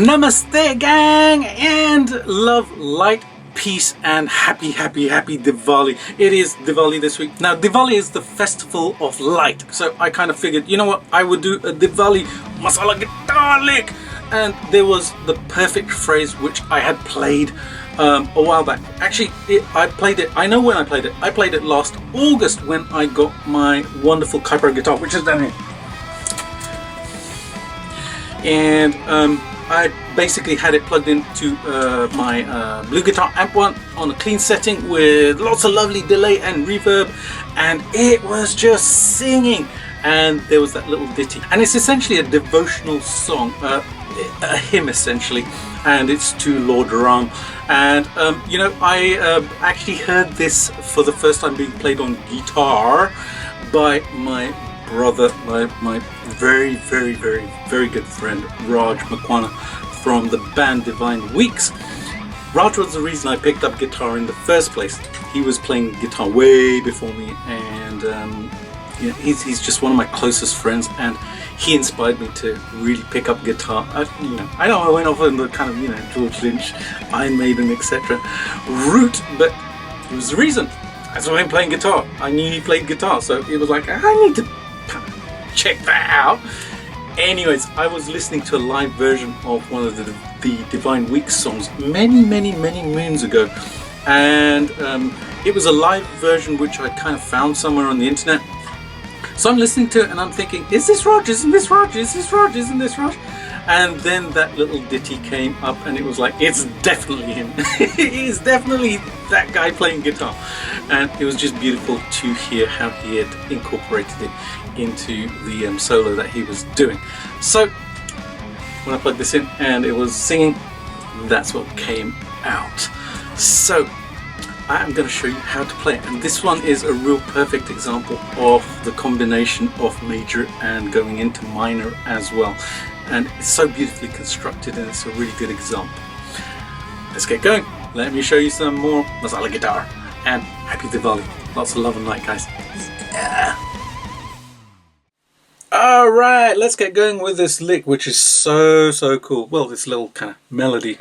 Namaste gang, and love, light, peace and happy Diwali. It is Diwali this week. Now Diwali is the festival of light, so I kind of figured, you know what, I would do a Diwali Masala guitar lick, and there was the perfect phrase which I had played a while back. Actually, I know when I played it. I played it last August when I got my wonderful Kuiper guitar, which is down here. And I basically had it plugged into my Blue Guitar amp one on a clean setting with lots of lovely delay and reverb, and it was just singing. And there was that little ditty, and it's essentially a devotional song, a hymn essentially, and it's to Lord Ram. And you know, I actually heard this for the first time being played on guitar by my brother, my very good friend Raj Makwana from the band Divine Weeks. Raj was the reason I picked up guitar in the first place. He was playing guitar way before me, and you know, he's just one of my closest friends, and he inspired me to really pick up guitar. I know I went off on the kind of, you know, George Lynch, Iron Maiden, etc. route, but it was the reason. I saw him playing guitar. I knew he played guitar, so it was like, I need to check that out. Anyways, I was listening to a live version of one of the Divine Weeks songs many moons ago, and it was a live version which I kind of found somewhere on the internet. So I'm listening to it and I'm thinking, is this Raj? Isn't this Raj? Is this Raj? Isn't this Raj? And then that little ditty came up, and it was like, it's definitely him. It is definitely that guy playing guitar. And it was just beautiful to hear how he had incorporated it into the solo that he was doing. So when I plugged this in and it was singing, that's what came out. So I'm going to show you how to play it, and this one is a real perfect example of the combination of major and going into minor as well, and it's so beautifully constructed, and it's a really good example. Let's get going. Let me show you some more Masala guitar, and happy Diwali. Lots of love and light, guys. Yeah. Alright, let's get going with this lick, which is so cool. Well, this little kind of melody.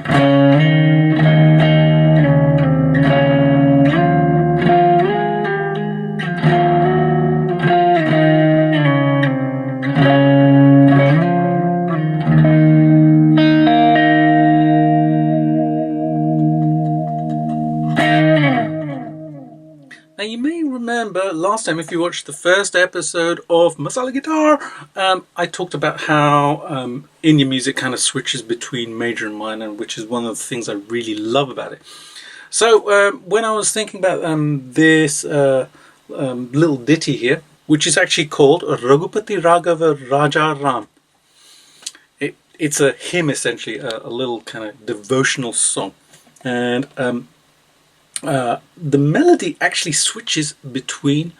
Now you may remember last time, if you watched the first episode of Masala Guitar, I talked about how Indian music kind of switches between major and minor, which is one of the things I really love about it. So when I was thinking about this little ditty here, which is actually called Raghupati Raghava Raja Ram. It's a hymn essentially, a little kind of devotional song, and the melody actually switches between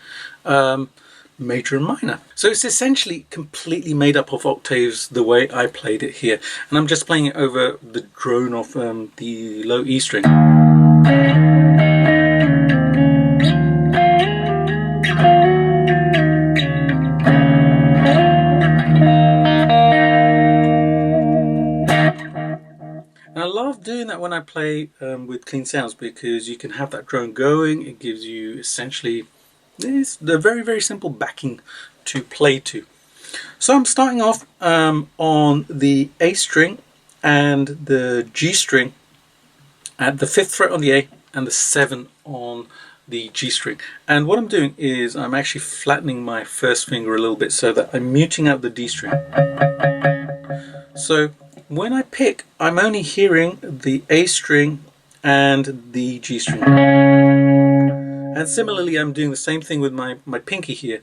major and minor. So it's essentially completely made up of octaves the way I played it here. And I'm just playing it over the drone of the low E string. I love doing that when I play with clean sounds, because you can have that drone going. It gives you essentially the very simple backing to play to. So I'm starting off on the A string and the G string at the 5th fret on the A and the 7 on the G string. And what I'm doing is I'm actually flattening my first finger a little bit so that I'm muting out the D string. So when I pick, I'm only hearing the A string and the G string. And similarly, I'm doing the same thing with my pinky here.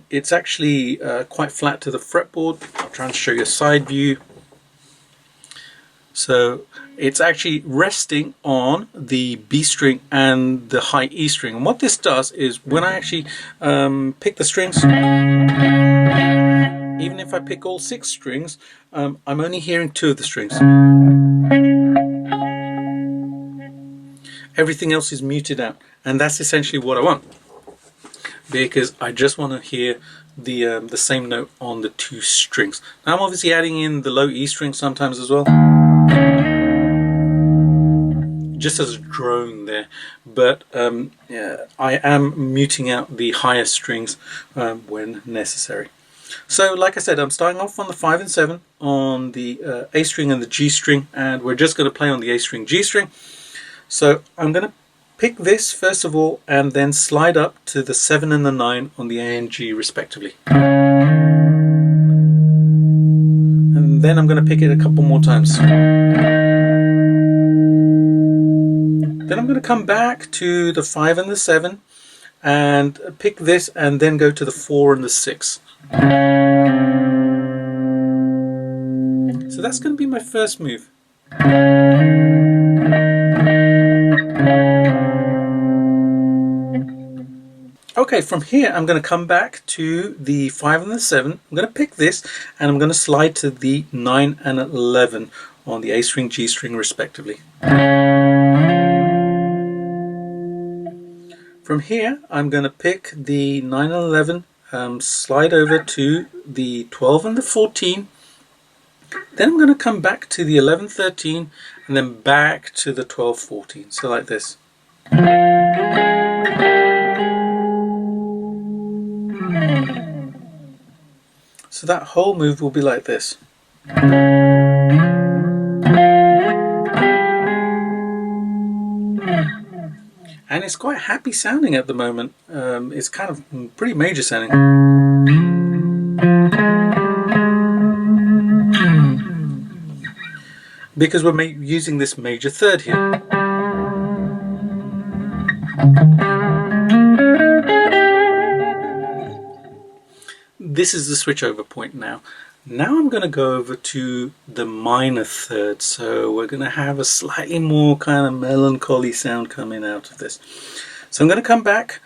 It's actually quite flat to the fretboard. I'll try and show you a side view. So it's actually resting on the B string and the high E string. And what this does is when I actually pick the strings, even if I pick all 6 strings, I'm only hearing 2 of the strings. Everything else is muted out, and that's essentially what I want. because I just want to hear the same note on the 2 strings. Now I'm obviously adding in the low E string sometimes as well, just as a drone there, but yeah, I am muting out the higher strings when necessary. So like I said, I'm starting off on the 5 and 7 on the A string and the G string, and we're just going to play on the A string, G string. So I'm going to pick this first of all and then slide up to the 7 and the 9 on the A and G respectively. And then I'm going to pick it a couple more times. Then I'm going to come back to the 5 and the 7 and pick this and then go to the 4 and the 6. So that's going to be my first move. Okay, from here I'm going to come back to the 5 and the 7. I'm going to pick this and I'm going to slide to the 9 and 11 on the A string, G string respectively. From here I'm going to pick the 9 and 11, slide over to the 12 and the 14. Then I'm going to come back to the 11, 13 and then back to the 12, 14. So like this. So that whole move will be like this. And it's quite happy sounding at the moment. It's kind of pretty major sounding. Because we're using this major third here. This is the switch over point now. Now I'm going to go over to the minor third, so we're going to have a slightly more kind of melancholy sound coming out of this. So I'm going to come back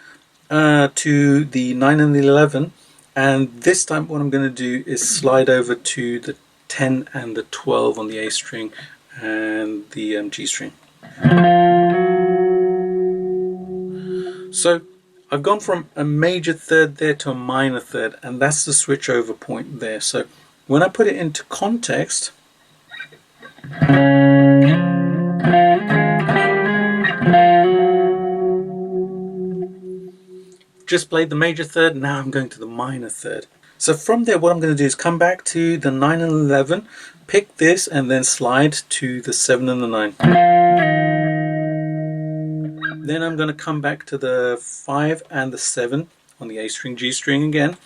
to the 9 and the 11, and this time what I'm going to do is slide over to the 10 and the 12 on the A string and the G string. So I've gone from a major third there to a minor third, and that's the switch over point there. So when I put it into context, just played the major third, now I'm going to the minor third. So from there what I'm going to do is come back to the 9 and 11, pick this and then slide to the 7 and the 9. Then I'm going to come back to the 5 and the 7 on the A string, G string again.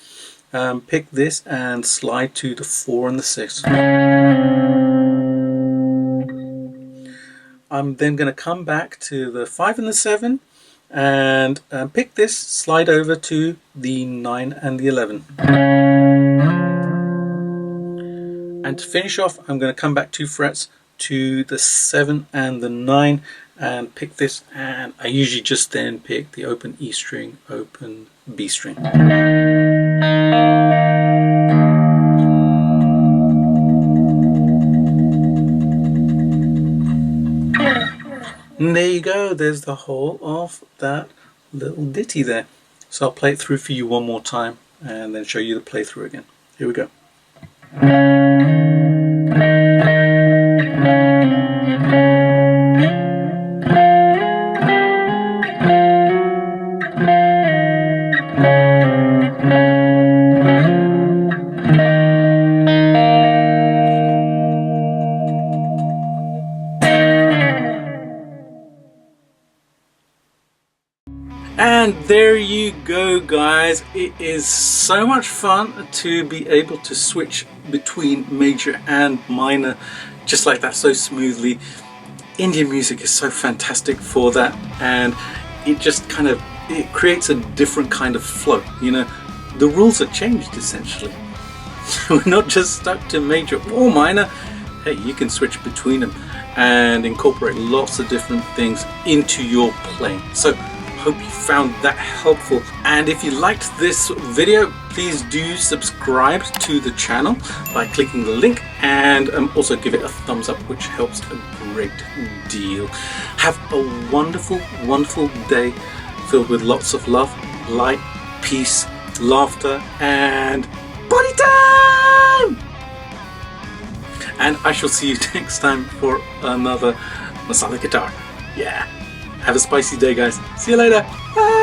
Pick this and slide to the 4 and the 6. I'm then going to come back to the 5 and the 7 and pick this, slide over to the 9 and the 11. And to finish off, I'm going to come back 2 frets to the 7 and the 9 and pick this, and I usually just then pick the open E string, open B string. And there you go, there's the whole of that little ditty there. So I'll play it through for you one more time and then show you the playthrough again. Here we go. And there you go, guys. It is so much fun to be able to switch between major and minor just like that, so smoothly. Indian music is so fantastic for that, and it just kind of, it creates a different kind of flow. You know, the rules are changed essentially. We're not just stuck to major or minor. Hey, you can switch between them and incorporate lots of different things into your playing. So hope you found that helpful, and if you liked this video, please do subscribe to the channel by clicking the link, and also give it a thumbs up, which helps a great deal. Have a wonderful day filled with lots of love, light peace, laughter, and party time! And I shall see you next time for another Masala guitar. Yeah. Have a spicy day, guys. See you later. Bye.